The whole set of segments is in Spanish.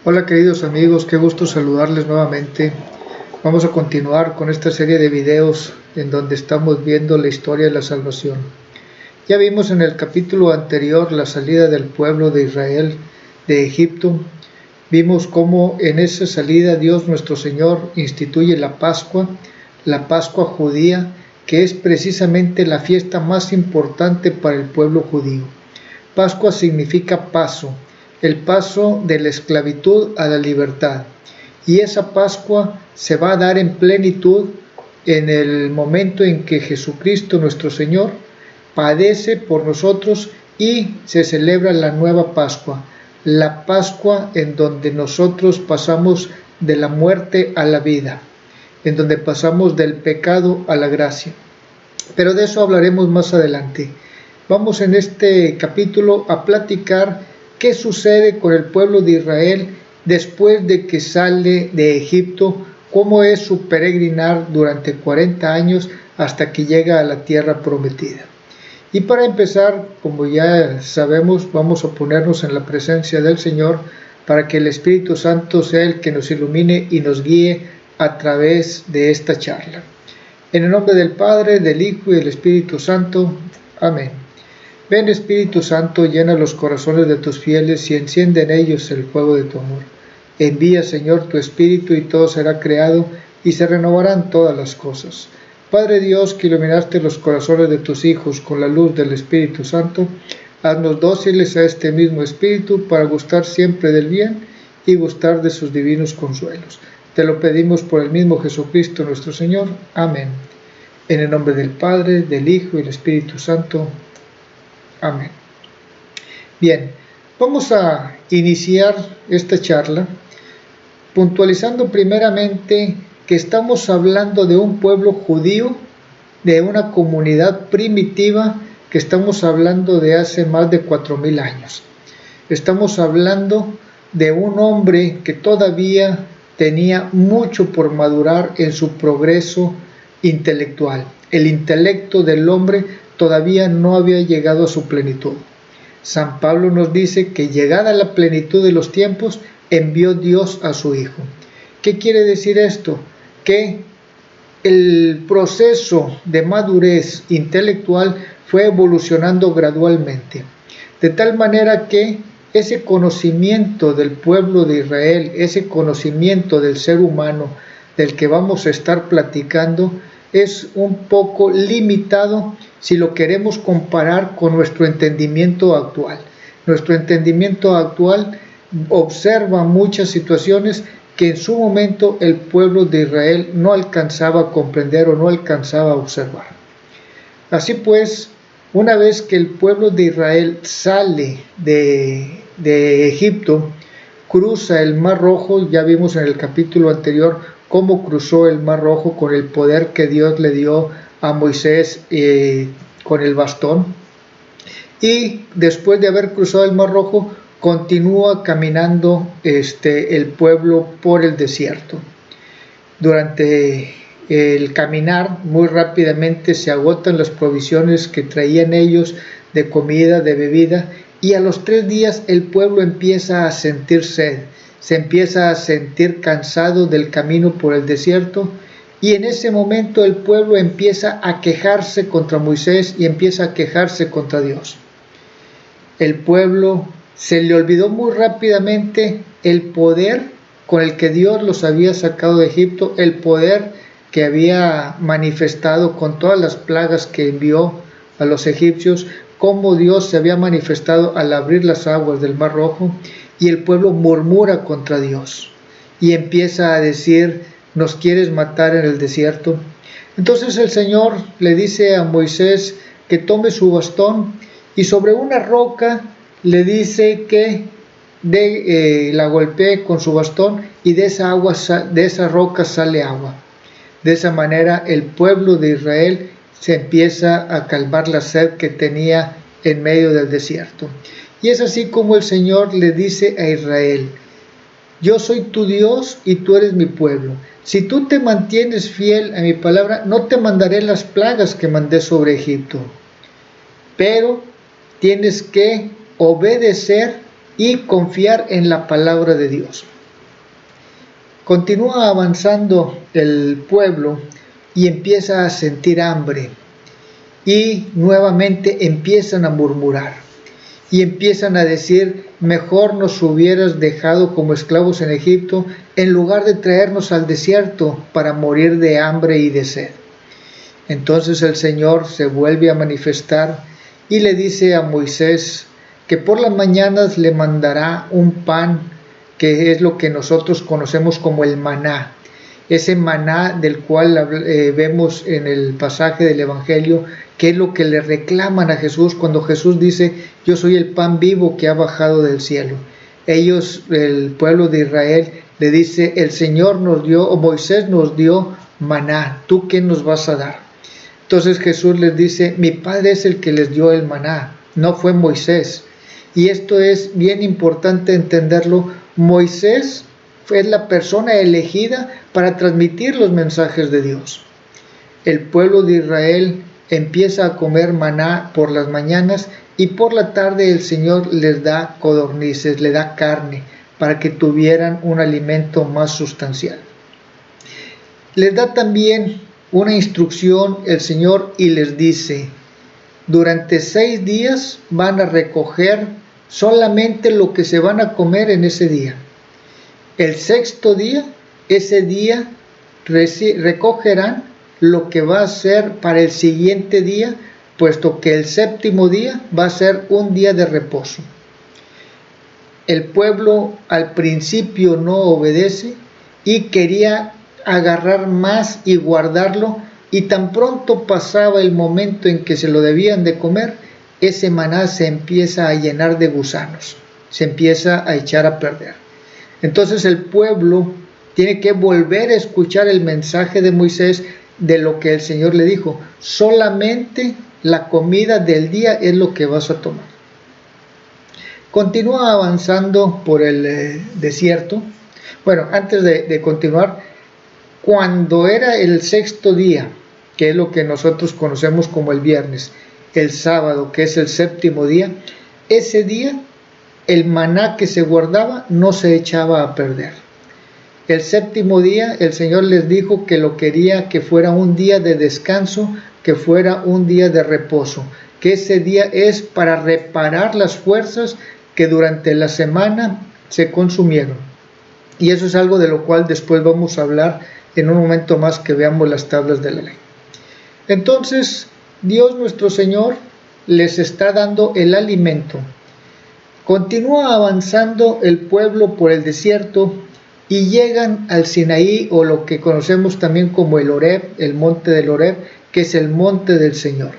Hola queridos amigos, qué gusto saludarles nuevamente. Vamos a continuar con esta serie de videos en donde estamos viendo la historia de la salvación. Ya vimos en el capítulo anterior la salida del pueblo de Israel de Egipto. Vimos cómo en esa salida Dios nuestro Señor instituye la Pascua judía, que es precisamente la fiesta más importante para el pueblo judío. Pascua significa paso, el paso de la esclavitud a la libertad. Y esa Pascua se va a dar en plenitud en el momento en que Jesucristo nuestro Señor padece por nosotros y se celebra la nueva Pascua, la Pascua en donde nosotros pasamos de la muerte a la vida, en donde pasamos del pecado a la gracia. Pero de eso hablaremos más adelante. Vamos en este capítulo a platicar qué sucede con el pueblo de Israel después de que sale de Egipto, cómo es su peregrinar durante 40 años hasta que llega a la tierra prometida. Y para empezar, como ya sabemos, vamos a ponernos en la presencia del Señor para que el Espíritu Santo sea el que nos ilumine y nos guíe a través de esta charla. En el nombre del Padre, del Hijo y del Espíritu Santo. Amén. Ven Espíritu Santo, llena los corazones de tus fieles y enciende en ellos el fuego de tu amor. Envía, Señor, tu Espíritu y todo será creado y se renovarán todas las cosas. Padre Dios, que iluminaste los corazones de tus hijos con la luz del Espíritu Santo, haznos dóciles a este mismo Espíritu para gustar siempre del bien y gustar de sus divinos consuelos. Te lo pedimos por el mismo Jesucristo nuestro Señor. Amén. En el nombre del Padre, del Hijo y del Espíritu Santo. Amén. Bien, vamos a iniciar esta charla puntualizando primeramente que estamos hablando de un pueblo judío, de una comunidad primitiva, que estamos hablando de hace más de 4000 años. Estamos hablando de un hombre que todavía tenía mucho por madurar en su progreso intelectual. El intelecto del hombre todavía no había llegado a su plenitud. San Pablo nos dice que llegada la plenitud de los tiempos, envió Dios a su Hijo. ¿Qué quiere decir esto? Que el proceso de madurez intelectual fue evolucionando gradualmente, de tal manera que ese conocimiento del pueblo de Israel, ese conocimiento del ser humano del que vamos a estar platicando, es un poco limitado si lo queremos comparar con nuestro entendimiento actual. Nuestro entendimiento actual observa muchas situaciones que en su momento el pueblo de Israel no alcanzaba a comprender o no alcanzaba a observar. Así pues, una vez que el pueblo de Israel sale de Egipto, cruza el Mar Rojo. Ya vimos en el capítulo anterior cómo cruzó el Mar Rojo con el poder que Dios le dio a Moisés con el bastón. Y después de haber cruzado el Mar Rojo, continúa caminando el pueblo por el desierto. Durante el caminar, muy rápidamente se agotan las provisiones que traían ellos de comida, de bebida, y a los 3 días el pueblo empieza a sentir sed, se empieza a sentir cansado del camino por el desierto, y en ese momento el pueblo empieza a quejarse contra Moisés y empieza a quejarse contra Dios. El pueblo se le olvidó muy rápidamente el poder con el que Dios los había sacado de Egipto, el poder que había manifestado con todas las plagas que envió a los egipcios, cómo Dios se había manifestado al abrir las aguas del Mar Rojo, y el pueblo murmura contra Dios y empieza a decir: ¿nos quieres matar en el desierto? Entonces el Señor le dice a Moisés que tome su bastón y sobre una roca le dice que la golpee con su bastón, y de esa roca sale agua. De esa manera el pueblo de Israel se empieza a calmar la sed que tenía en medio del desierto. Y es así como el Señor le dice a Israel: yo soy tu Dios y tú eres mi pueblo. Si tú te mantienes fiel a mi palabra, no te mandaré las plagas que mandé sobre Egipto. Pero tienes que obedecer y confiar en la palabra de Dios. Continúa avanzando el pueblo y empieza a sentir hambre y nuevamente empiezan a murmurar y empiezan a decir: mejor nos hubieras dejado como esclavos en Egipto en lugar de traernos al desierto para morir de hambre y de sed. Entonces el Señor se vuelve a manifestar y le dice a Moisés que por las mañanas le mandará un pan, que es lo que nosotros conocemos como el maná. Ese maná del cual vemos en el pasaje del Evangelio, que es lo que le reclaman a Jesús cuando Jesús dice: yo soy el pan vivo que ha bajado del cielo. Ellos, el pueblo de Israel, le dice: el Señor nos dio, o Moisés nos dio maná, ¿tú qué nos vas a dar? Entonces Jesús les dice: mi Padre es el que les dio el maná, no fue Moisés. Y esto es bien importante entenderlo. Moisés es la persona elegida para transmitir los mensajes de Dios. El pueblo de Israel empieza a comer maná por las mañanas y por la tarde el Señor les da codornices, le da carne para que tuvieran un alimento más sustancial. Les da también una instrucción el Señor y les dice: durante 6 días van a recoger solamente lo que se van a comer en ese día. El 6.º día, ese día recogerán lo que va a ser para el siguiente día, puesto que el 7.º día va a ser un día de reposo. El pueblo al principio no obedece y quería agarrar más y guardarlo, y tan pronto pasaba el momento en que se lo debían de comer, ese maná se empieza a llenar de gusanos, se empieza a echar a perder. Entonces el pueblo tiene que volver a escuchar el mensaje de Moisés, de lo que el Señor le dijo: solamente la comida del día es lo que vas a tomar. Continúa avanzando por el desierto. Bueno, antes de continuar, cuando era el 6.º día, que es lo que nosotros conocemos como el viernes, el sábado, que es el 7.º día, ese día el maná que se guardaba no se echaba a perder. El 7.º día el Señor les dijo que lo quería que fuera un día de descanso, que fuera un día de reposo, que ese día es para reparar las fuerzas que durante la semana se consumieron. Y eso es algo de lo cual después vamos a hablar en un momento más que veamos las tablas de la ley. Entonces, Dios nuestro Señor les está dando el alimento. Continúa avanzando el pueblo por el desierto y llegan al Sinaí, o lo que conocemos también como el Horeb, el monte del Horeb, que es el monte del Señor.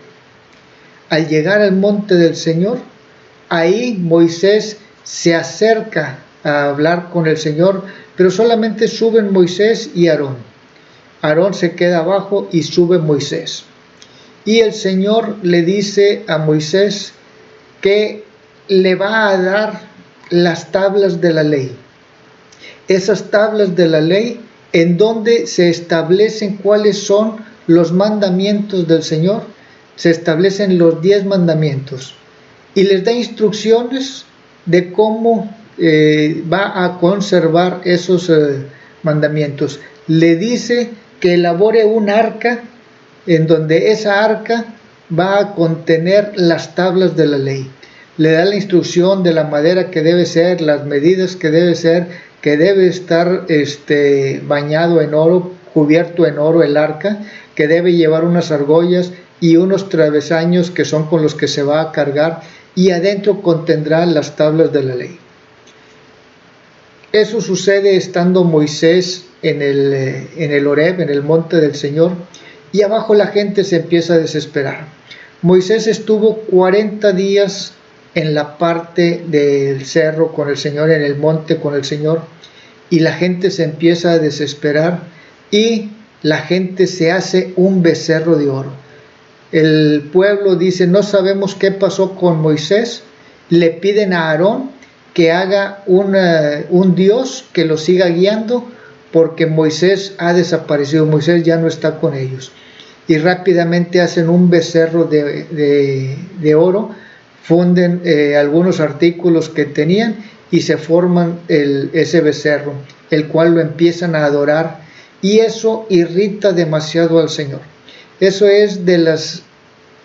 Al llegar al monte del Señor, ahí Moisés se acerca a hablar con el Señor, pero solamente suben Moisés y Aarón. Aarón se queda abajo y sube Moisés. Y el Señor le dice a Moisés que le va a dar las tablas de la ley. Esas tablas de la ley en donde se establecen cuáles son los mandamientos del Señor, se establecen los 10 mandamientos y les da instrucciones de cómo va a conservar esos mandamientos. Le dice que elabore un arca en donde esa arca va a contener las tablas de la ley. Le da la instrucción de la madera que debe ser, las medidas que debe ser, que debe estar bañado en oro, cubierto en oro el arca, que debe llevar unas argollas y unos travesaños que son con los que se va a cargar, y adentro contendrá las tablas de la ley. Eso sucede estando Moisés en el Horeb, en el monte del Señor, y abajo la gente se empieza a desesperar. Moisés estuvo 40 días en la parte del cerro con el Señor, en el monte con el Señor, y la gente se empieza a desesperar y la gente se hace un becerro de oro. El pueblo dice: no sabemos qué pasó con Moisés. Le piden a Aarón que haga un Dios que lo siga guiando, porque Moisés ha desaparecido, Moisés ya no está con ellos. Y rápidamente hacen un becerro de oro, funden algunos artículos que tenían y se forman ese becerro, el cual lo empiezan a adorar, y eso irrita demasiado al Señor. Eso es de las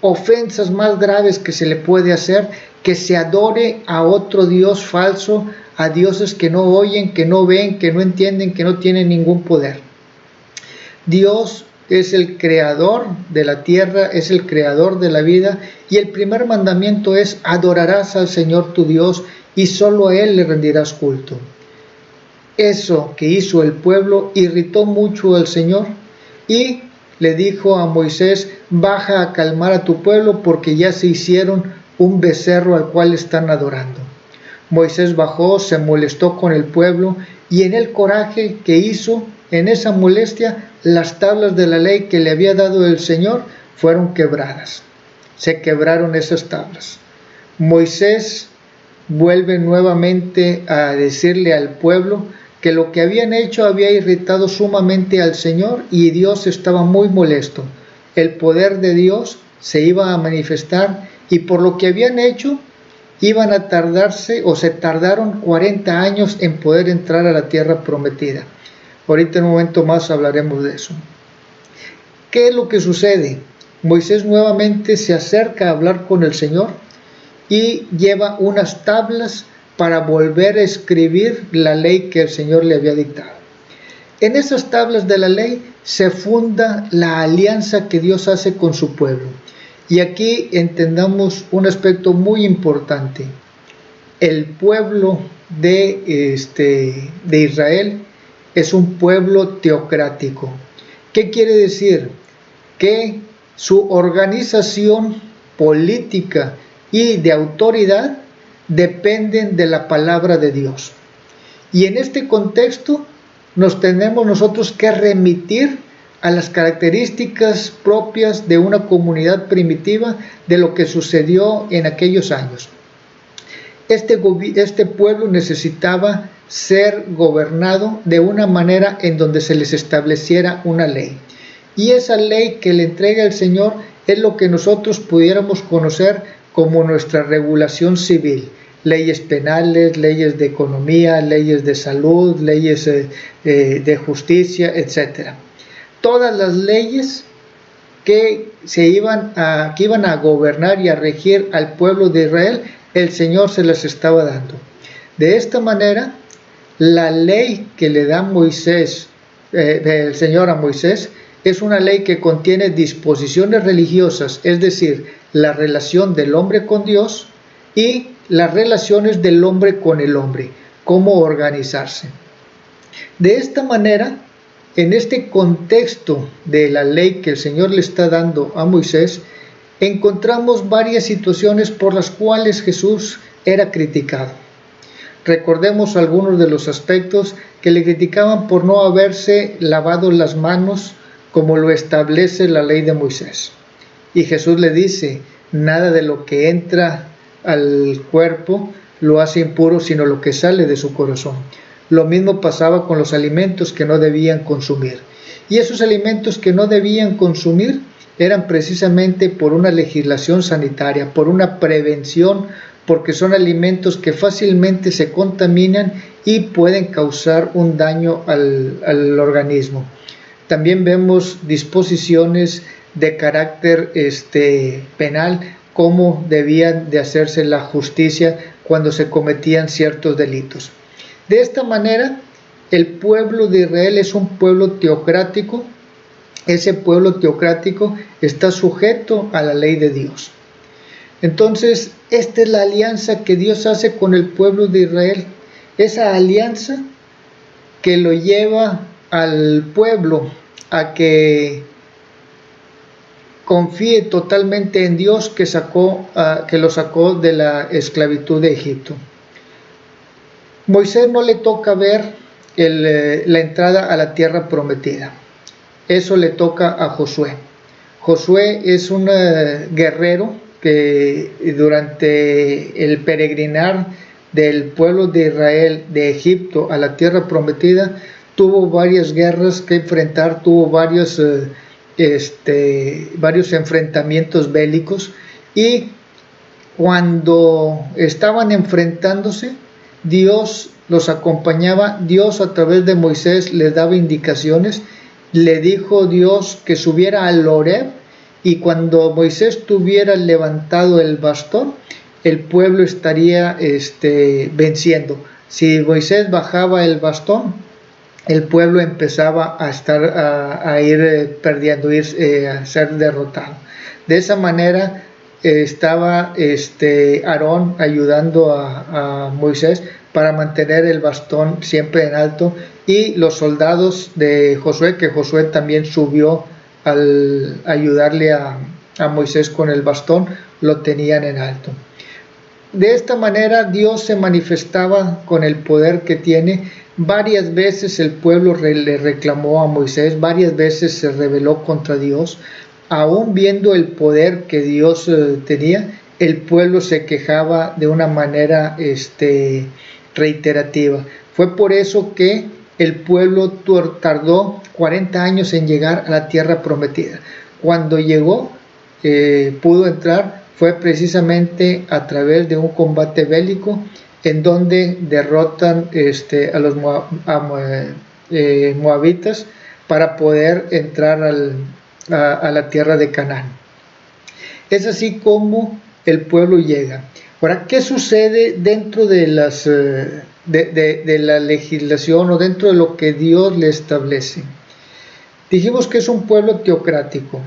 ofensas más graves que se le puede hacer, que se adore a otro Dios falso, a dioses que no oyen, que no ven, que no entienden, que no tienen ningún poder. Dios es el creador de la tierra, es el creador de la vida, y el primer mandamiento es: adorarás al Señor tu Dios y solo a Él le rendirás culto. Eso que hizo el pueblo irritó mucho al Señor, y le dijo a Moisés: baja a calmar a tu pueblo, porque ya se hicieron un becerro al cual están adorando. Moisés bajó, se molestó con el pueblo, y en el coraje que hizo, en esa molestia, las tablas de la ley que le había dado el Señor fueron quebradas. Se quebraron esas tablas. Moisés vuelve nuevamente a decirle al pueblo que lo que habían hecho había irritado sumamente al Señor, y Dios estaba muy molesto. El poder de Dios se iba a manifestar, y por lo que habían hecho iban a tardarse, o se tardaron 40 años en poder entrar a la tierra prometida. Ahorita en un momento más hablaremos de eso. ¿Qué es lo que sucede? Moisés nuevamente se acerca a hablar con el Señor y lleva unas tablas para volver a escribir la ley que el Señor le había dictado. En esas tablas de la ley se funda la alianza que Dios hace con su pueblo. Y aquí entendamos un aspecto muy importante. El pueblo de Israel es un pueblo teocrático. ¿Qué quiere decir? Que su organización política y de autoridad dependen de la palabra de Dios. Y en este contexto nos tenemos nosotros que remitir a las características propias de una comunidad primitiva, de lo que sucedió en aquellos años. Este pueblo necesitaba ser gobernado de una manera en donde se les estableciera una ley. Y esa ley que le entrega el Señor es lo que nosotros pudiéramos conocer como nuestra regulación civil. Leyes penales, leyes de economía, leyes de salud, leyes de justicia, etc. Todas las leyes que iban a gobernar y a regir al pueblo de Israel, el Señor se las estaba dando. De esta manera, la ley que le da el Señor a Moisés, es una ley que contiene disposiciones religiosas, es decir, la relación del hombre con Dios y las relaciones del hombre con el hombre, cómo organizarse. De esta manera, en este contexto de la ley que el Señor le está dando a Moisés, encontramos varias situaciones por las cuales Jesús era criticado. Recordemos algunos de los aspectos que le criticaban por no haberse lavado las manos como lo establece la ley de Moisés. Y Jesús le dice: nada de lo que entra al cuerpo lo hace impuro, sino lo que sale de su corazón. Lo mismo pasaba con los alimentos que no debían consumir. Y esos alimentos que no debían consumir eran precisamente por una legislación sanitaria, por una prevención, porque son alimentos que fácilmente se contaminan y pueden causar un daño al organismo. También vemos disposiciones de carácter penal, cómo debían de hacerse la justicia cuando se cometían ciertos delitos. De esta manera, el pueblo de Israel es un pueblo teocrático. Ese pueblo teocrático está sujeto a la ley de Dios. Entonces, esta es la alianza que Dios hace con el pueblo de Israel. Esa alianza que lo lleva al pueblo a que confíe totalmente en Dios, que lo sacó de la esclavitud de Egipto. Moisés no le toca ver la entrada a la tierra prometida. Eso le toca a Josué. Josué es un guerrero que durante el peregrinar del pueblo de Israel de Egipto a la tierra prometida tuvo varias guerras que enfrentar, tuvo varios enfrentamientos bélicos, y cuando estaban enfrentándose, Dios los acompañaba, Dios a través de Moisés les daba indicaciones, le dijo Dios que subiera al Horeb, y cuando Moisés tuviera levantado el bastón, el pueblo estaría venciendo. Si Moisés bajaba el bastón, el pueblo empezaba a ir perdiendo, a ser derrotado. De esa manera estaba Aarón ayudando a Moisés para mantener el bastón siempre en alto, y los soldados de Josué, que Josué también subió al ayudarle a Moisés con el bastón, lo tenían en alto. De esta manera Dios se manifestaba con el poder que tiene. Varias veces el pueblo le reclamó a Moisés, varias veces se rebeló contra Dios. Aún viendo el poder que Dios tenía, el pueblo se quejaba de una manera reiterativa. Fue por eso que el pueblo tardó 40 años en llegar a la tierra prometida. Cuando llegó, pudo entrar, fue precisamente a través de un combate bélico en donde derrotan a los moabitas para poder entrar a la tierra de Canaán. Es así como el pueblo llega. Ahora, ¿qué sucede dentro de la legislación o dentro de lo que Dios le establece? Dijimos que es un pueblo teocrático.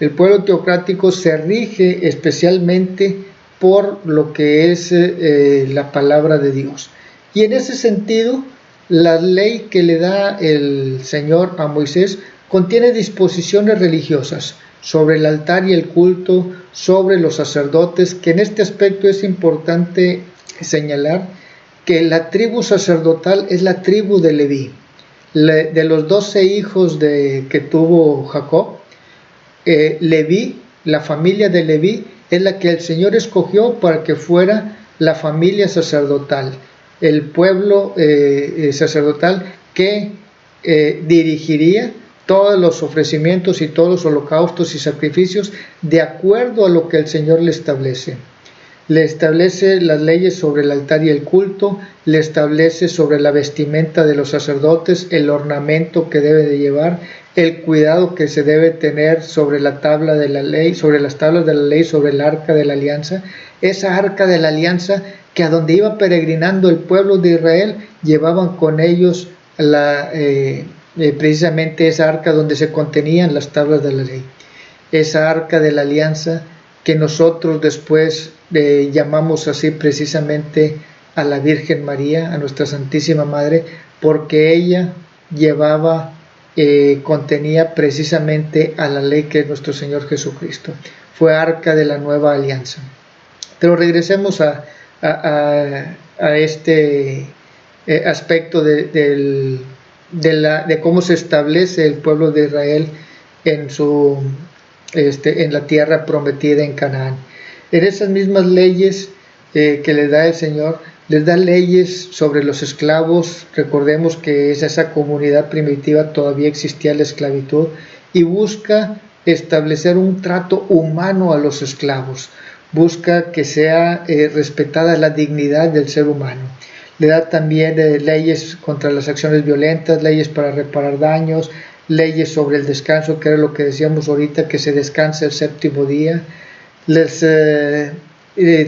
El pueblo teocrático se rige especialmente por lo que es la palabra de Dios. Y en ese sentido, la ley que le da el Señor a Moisés contiene disposiciones religiosas sobre el altar y el culto, sobre los sacerdotes, que en este aspecto es importante señalar que la tribu sacerdotal es la tribu de Leví. De los 12 hijos que tuvo Jacob, Leví, la familia de Leví, es la que el Señor escogió para que fuera la familia sacerdotal, el pueblo sacerdotal que dirigiría todos los ofrecimientos y todos los holocaustos y sacrificios de acuerdo a lo que el Señor le establece. Le establece las leyes sobre el altar y el culto, le establece sobre la vestimenta de los sacerdotes, el ornamento que debe de llevar, el cuidado que se debe tener sobre la tabla de la ley, sobre las tablas de la ley, sobre el arca de la alianza. Esa arca de la alianza que a donde iba peregrinando el pueblo de Israel, llevaban con ellos precisamente esa arca donde se contenían las tablas de la ley. Esa arca de la alianza que nosotros después llamamos así precisamente a la Virgen María, a nuestra Santísima Madre, porque ella contenía precisamente a la ley que es nuestro Señor Jesucristo. Fue arca de la nueva alianza. Pero regresemos a este aspecto de cómo se establece el pueblo de Israel en la tierra prometida en Canaán. En esas mismas leyes que les da el Señor, les da leyes sobre los esclavos. Recordemos que esa comunidad primitiva todavía existía la esclavitud, y busca establecer un trato humano a los esclavos, busca que sea respetada la dignidad del ser humano. Le da también leyes contra las acciones violentas, leyes para reparar daños, leyes sobre el descanso, que era lo que decíamos ahorita, que se descanse el séptimo día.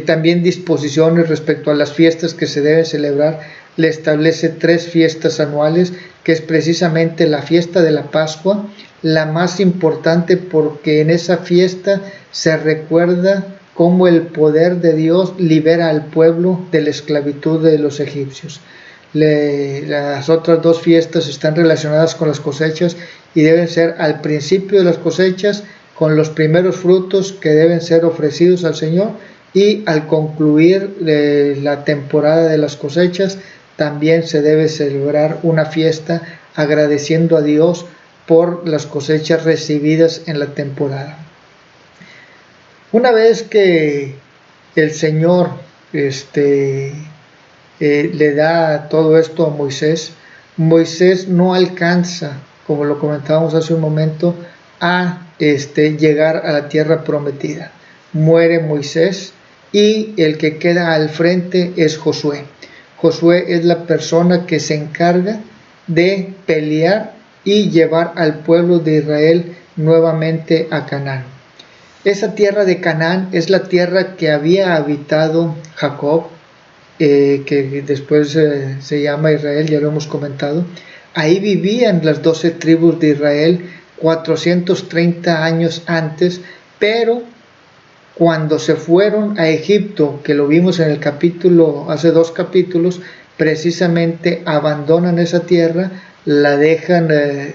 También disposiciones respecto a las fiestas que se deben celebrar. Le establece 3 fiestas anuales, que es precisamente la fiesta de la Pascua, la más importante porque en esa fiesta se recuerda cómo el poder de Dios libera al pueblo de la esclavitud de los egipcios. Las otras 2 fiestas están relacionadas con las cosechas y deben ser al principio de las cosechas, con los primeros frutos que deben ser ofrecidos al Señor, y al concluir la temporada de las cosechas también se debe celebrar una fiesta agradeciendo a Dios por las cosechas recibidas en la temporada. Una vez que el Señor le da todo esto a Moisés, Moisés no alcanza, como lo comentábamos hace un momento, a llegar a la tierra prometida. Muere Moisés y el que queda al frente es Josué. Josué es la persona que se encarga de pelear y llevar al pueblo de Israel nuevamente a Canaán. Esa tierra de Canaán es la tierra que había habitado Jacob, que después se llama Israel, ya lo hemos comentado. Ahí vivían las 12 tribus de Israel 430 años antes, pero cuando se fueron a Egipto, que lo vimos en el capítulo, hace 2 capítulos, precisamente abandonan esa tierra, la dejan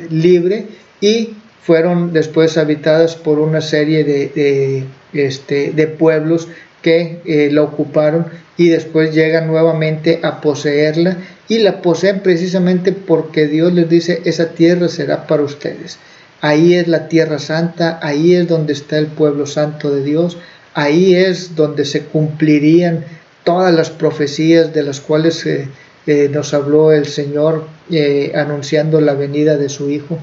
libre y fueron después habitadas por una serie de pueblos que la ocuparon y después llegan nuevamente a poseerla y la poseen precisamente porque Dios les dice: esa tierra será para ustedes. Ahí es la tierra santa, ahí es donde está el pueblo santo de Dios, ahí es donde se cumplirían todas las profecías de las cuales nos habló el Señor anunciando la venida de su Hijo.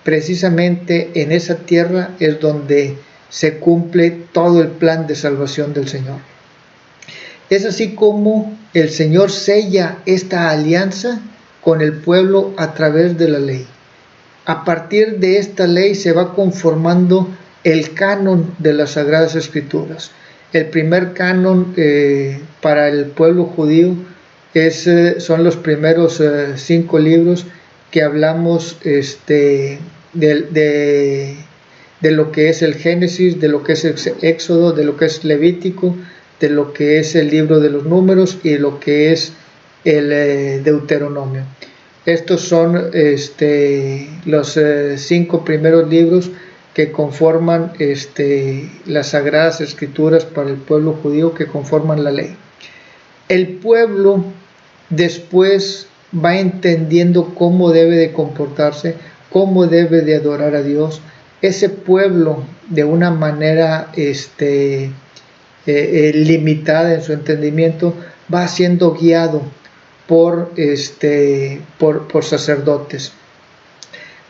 Precisamente en esa tierra es donde se cumple todo el plan de salvación del Señor. Es así como el Señor sella esta alianza con el pueblo a través de la ley. A partir de esta ley se va conformando el canon de las Sagradas Escrituras. El primer canon para el pueblo judío son los primeros 5 libros que hablamos de lo que es el Génesis, de lo que es el Éxodo, de lo que es Levítico, de lo que es el libro de los Números y lo que es el Deuteronomio. Estos son los 5 primeros libros que conforman las Sagradas Escrituras para el pueblo judío, que conforman la ley. El pueblo después va entendiendo cómo debe de comportarse, cómo debe de adorar a Dios. Ese pueblo, de una manera limitada en su entendimiento, va siendo guiado por sacerdotes.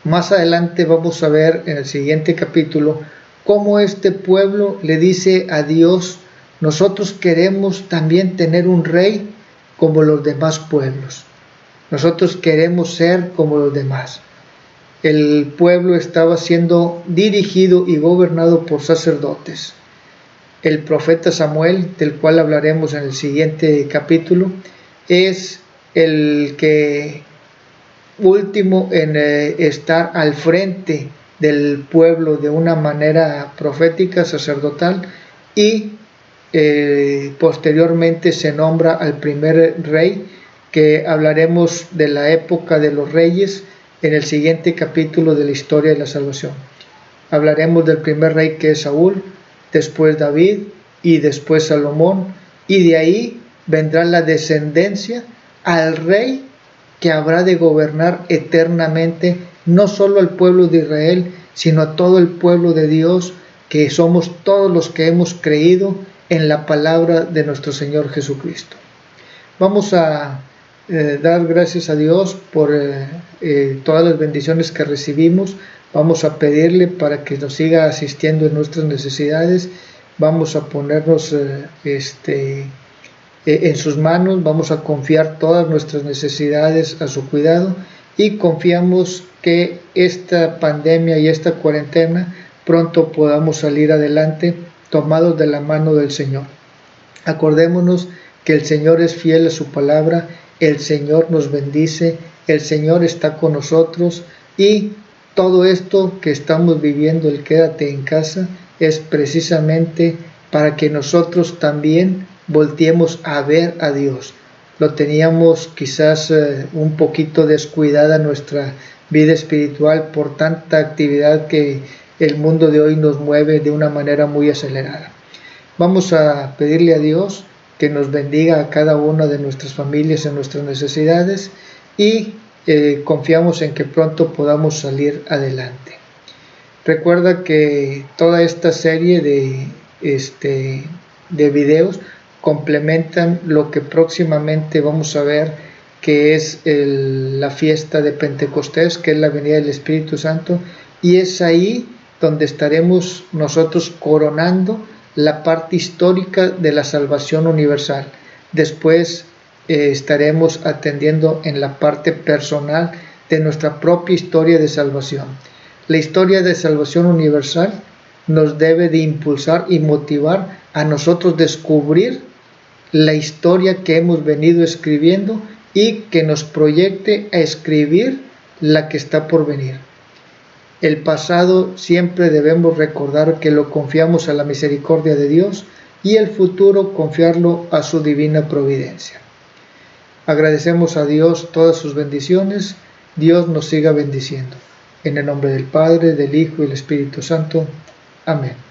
Más adelante vamos a ver en el siguiente capítulo cómo este pueblo le dice a Dios: nosotros queremos también tener un rey como los demás pueblos. Nosotros queremos ser como los demás. El pueblo estaba siendo dirigido y gobernado por sacerdotes. El profeta Samuel, del cual hablaremos en el siguiente capítulo, es el que último en estar al frente del pueblo de una manera profética, sacerdotal, y posteriormente se nombra al primer rey, que hablaremos de la época de los reyes en el siguiente capítulo de la historia de la salvación. Hablaremos del primer rey, que es Saúl, después David y después Salomón, y de ahí vendrá la descendencia al rey que habrá de gobernar eternamente, no solo al pueblo de Israel, sino a todo el pueblo de Dios, que somos todos los que hemos creído en la palabra de nuestro Señor Jesucristo. Vamos a dar gracias a Dios por todas las bendiciones que recibimos. Vamos a pedirle para que nos siga asistiendo en nuestras necesidades. Vamos a ponernos en sus manos, vamos a confiar todas nuestras necesidades a su cuidado y confiamos que esta pandemia y esta cuarentena pronto podamos salir adelante tomados de la mano del Señor. Acordémonos que el Señor es fiel a su palabra, el Señor nos bendice, el Señor está con nosotros, y todo esto que estamos viviendo, el quédate en casa, es precisamente para que nosotros también volteemos a ver a Dios. Lo teníamos quizás un poquito descuidada nuestra vida espiritual por tanta actividad que el mundo de hoy nos mueve de una manera muy acelerada. Vamos a pedirle a Dios que nos bendiga a cada una de nuestras familias en nuestras necesidades, y confiamos en que pronto podamos salir adelante. Recuerda que toda esta serie de videos complementan lo que próximamente vamos a ver, que es la fiesta de Pentecostés, que es la venida del Espíritu Santo, y es ahí donde estaremos nosotros coronando la parte histórica de la salvación universal. Después estaremos atendiendo en la parte personal de nuestra propia historia de salvación. La historia de salvación universal nos debe de impulsar y motivar a nosotros descubrir la historia que hemos venido escribiendo y que nos proyecte a escribir la que está por venir. El pasado siempre debemos recordar que lo confiamos a la misericordia de Dios y el futuro confiarlo a su divina providencia. Agradecemos a Dios todas sus bendiciones. Dios nos siga bendiciendo. En el nombre del Padre, del Hijo y del Espíritu Santo. Amén.